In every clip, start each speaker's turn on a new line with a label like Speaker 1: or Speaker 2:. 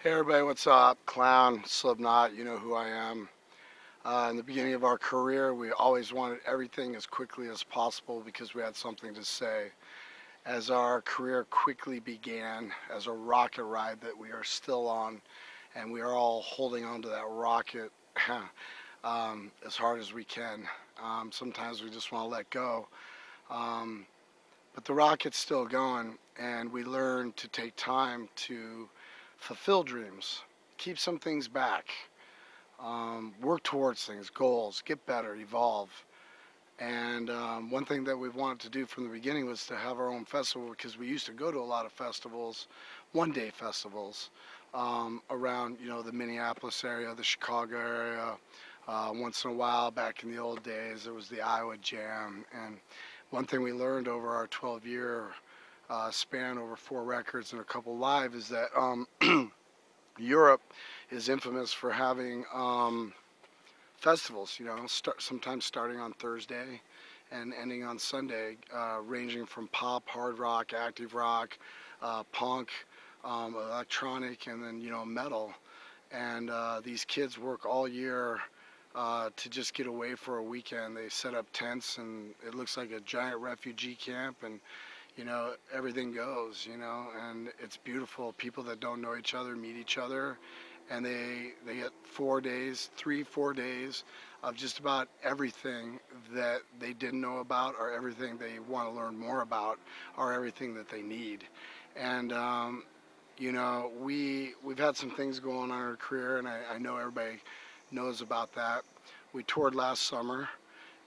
Speaker 1: Hey everybody, what's up? Clown, Slipknot, you know who I am. In the beginning of our career, we always wanted everything as quickly as possible because we had something to say. As our career quickly began as a rocket ride that we are still on, and we are all holding on to that rocket as hard as we can. Sometimes we just want to let go. Um, but the rocket's still going, and we learn to take time to fulfill dreams, keep some things back, work towards things, goals, get better, evolve. And one thing that we've wanted to do from the beginning was to have our own festival because we used to go to a lot of festivals, one-day festivals, around the Minneapolis area, the Chicago area. Once in a while, back in the old days, there was the Iowa Jam. And one thing we learned over our 12-year span over 4 records and a couple live is that Europe is infamous for having festivals, sometimes starting on Thursday and ending on Sunday, ranging from pop, hard rock, active rock, punk, electronic, and then, metal. And these kids work all year to just get away for a weekend. They set up tents, and it looks like a giant refugee camp, and everything goes, and it's beautiful. People that don't know each other meet each other, and they get 4 days, 4 days of just about everything that they didn't know about, or everything they want to learn more about, or everything that they need. And we've had some things going on in our career, and I know everybody knows about that. We toured last summer,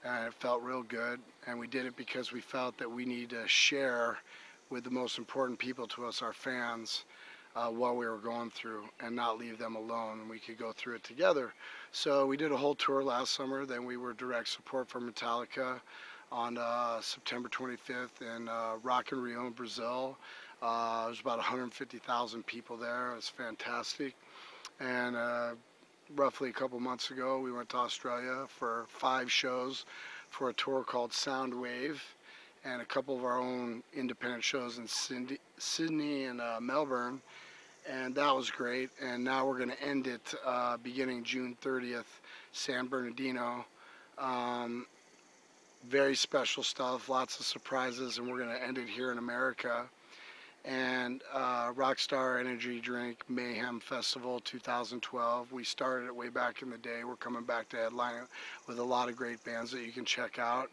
Speaker 1: and it felt real good, and we did it because we felt that we need to share with the most important people to us, our fans, what we were going through, and not leave them alone, and we could go through it together. So we did a whole tour last summer. Then we were direct support for Metallica on September 25th in Rock in Rio in Brazil. There's about 150,000 people there. It was fantastic. And roughly a couple months ago, we went to Australia for 5 shows for a tour called Soundwave, and a couple of our own independent shows in Sydney and Melbourne, and that was great. And now we're going to end it beginning June 30th, San Bernardino. Very special stuff, lots of surprises, and we're going to end it here in America. And Rockstar Energy Drink Mayhem Festival 2012. We started it way back in the day. We're coming back to headline it with a lot of great bands that you can check out.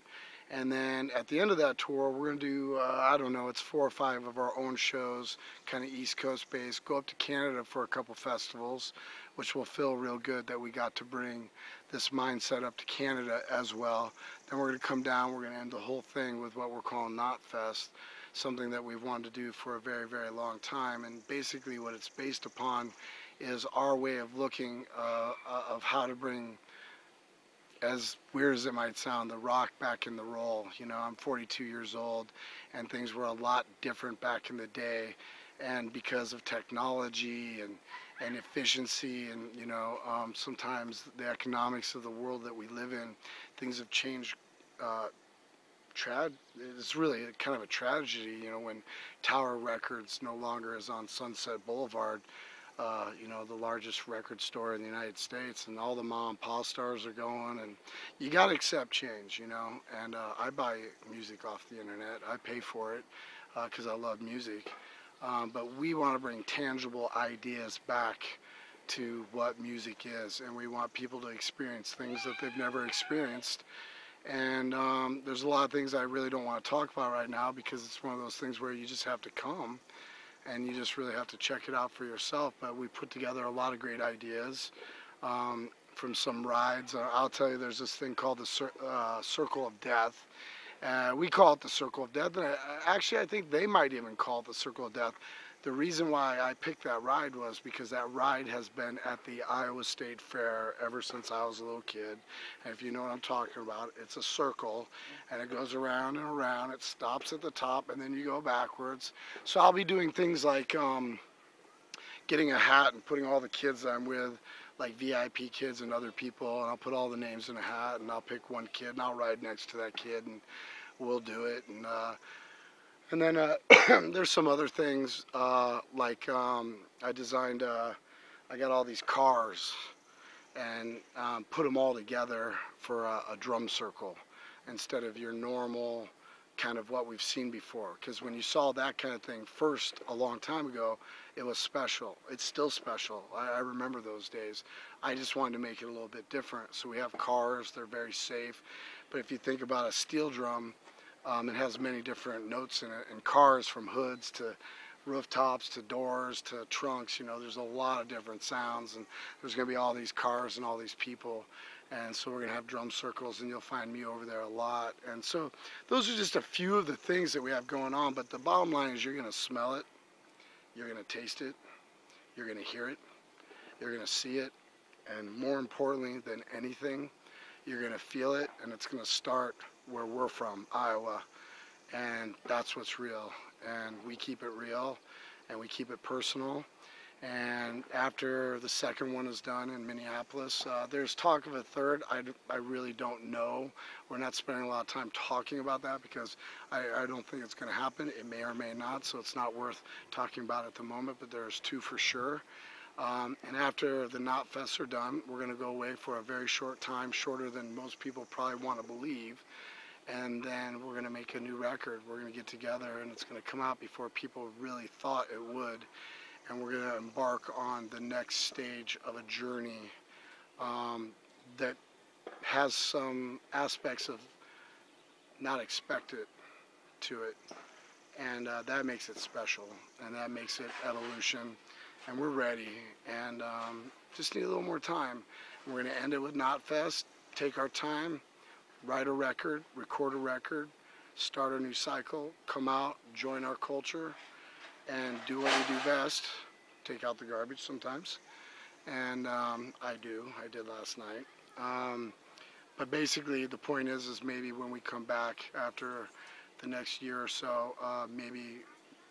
Speaker 1: And then at the end of that tour, we're going to do, I don't know, it's 4 or 5 of our own shows, kind of East Coast based. Go up to Canada for a couple festivals, which will feel real good that we got to bring this mindset up to Canada as well. Then we're going to come down, we're going to end the whole thing with what we're calling Knotfest, something that we've wanted to do for a very, very long time. And basically what it's based upon is our way of looking of how to bring, as weird as it might sound, the rock back in the roll. I'm 42 years old, and things were a lot different back in the day. And because of technology and efficiency and, sometimes the economics of the world that we live in, things have changed. It's really kind of a tragedy, when Tower Records no longer is on Sunset Boulevard, the largest record store in the United States, and all the mom and pop stars are going, and you got to accept change, and I buy music off the internet. I pay for it because I love music, but we want to bring tangible ideas back to what music is, and we want people to experience things that they've never experienced. And there's a lot of things I really don't want to talk about right now because it's one of those things where you just have to come and you just really have to check it out for yourself. But we put together a lot of great ideas from some rides. I'll tell you, there's this thing called the Circle of Death. We call it the Circle of Death. And actually, I think they might even call it the Circle of Death. The reason why I picked that ride was because that ride has been at the Iowa State Fair ever since I was a little kid. And if you know what I'm talking about, it's a circle, and it goes around and around. It stops at the top, and then you go backwards. So I'll be doing things like getting a hat and putting all the kids I'm with, like VIP kids and other people, and I'll put all the names in a hat, and I'll pick one kid, and I'll ride next to that kid, and we'll do it. And then there's some other things, like I designed I got all these cars and put them all together for a drum circle instead of your normal kind of what we've seen before. Because when you saw that kind of thing first a long time ago, it was special. It's still special. I remember those days. I just wanted to make it a little bit different. So we have cars, they're very safe. But if you think about a steel drum, it has many different notes in it, and cars, from hoods to rooftops to doors to trunks, you know, there's a lot of different sounds, and there's going to be all these cars and all these people. And so we're going to have drum circles, and you'll find me over there a lot. And so those are just a few of the things that we have going on. But the bottom line is, you're going to smell it, you're going to taste it, you're going to hear it, you're going to see it, and more importantly than anything, you're going to feel it. And it's going to start where we're from, Iowa. And that's what's real. And we keep it real, and we keep it personal. And after the second one is done in Minneapolis, there's talk of a third. I really don't know. We're not spending a lot of time talking about that because I don't think it's going to happen. It may or may not, so it's not worth talking about at the moment, but there's two for sure. And after the Knotfests are done, we're going to go away for a very short time, shorter than most people probably want to believe. And then we're going to make a new record. We're going to get together, and it's going to come out before people really thought it would. And we're going to embark on the next stage of a journey that has some aspects of not expected to it. And that makes it special, and that makes it evolution. And we're ready, and just need a little more time. We're going to end it with Knotfest, take our time, write a record, record a record, start a new cycle, come out, join our culture, and do what we do best, take out the garbage sometimes. And I did last night. But basically the point is maybe when we come back after the next year or so, maybe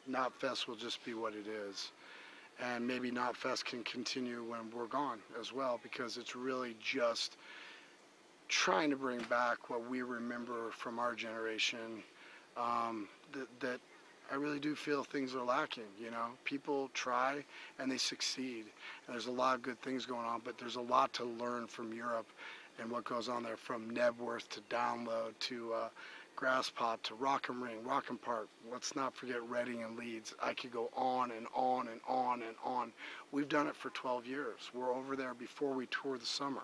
Speaker 1: Knotfest will just be what it is. And maybe Knotfest can continue when we're gone as well, because it's really just trying to bring back what we remember from our generation, that I really do feel things are lacking. You know, people try and they succeed, and there's a lot of good things going on, but there's a lot to learn from Europe and what goes on there, from Nebworth to Download to Grasspop to Rock'em Ring, Rock'em Park. Let's not forget Reading and Leeds. I could go on and on and on and on. We've done it for 12 years. We're over there before we tour the summer.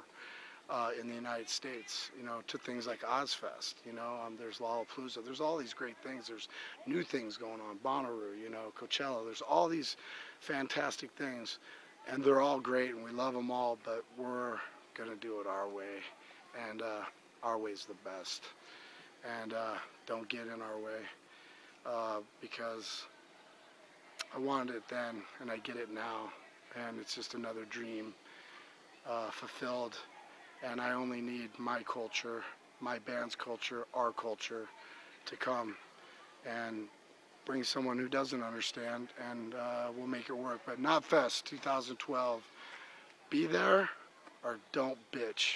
Speaker 1: In the United States, you know, to things like Ozfest, you know, there's Lollapalooza, there's all these great things, there's new things going on, Bonnaroo, you know, Coachella, there's all these fantastic things, and they're all great, and we love them all, but we're going to do it our way, and our way's the best, and don't get in our way, because I wanted it then, and I get it now, and it's just another dream fulfilled. And I only need my culture, my band's culture, our culture to come and bring someone who doesn't understand, and we'll make it work. But Knotfest 2012, be there or don't bitch.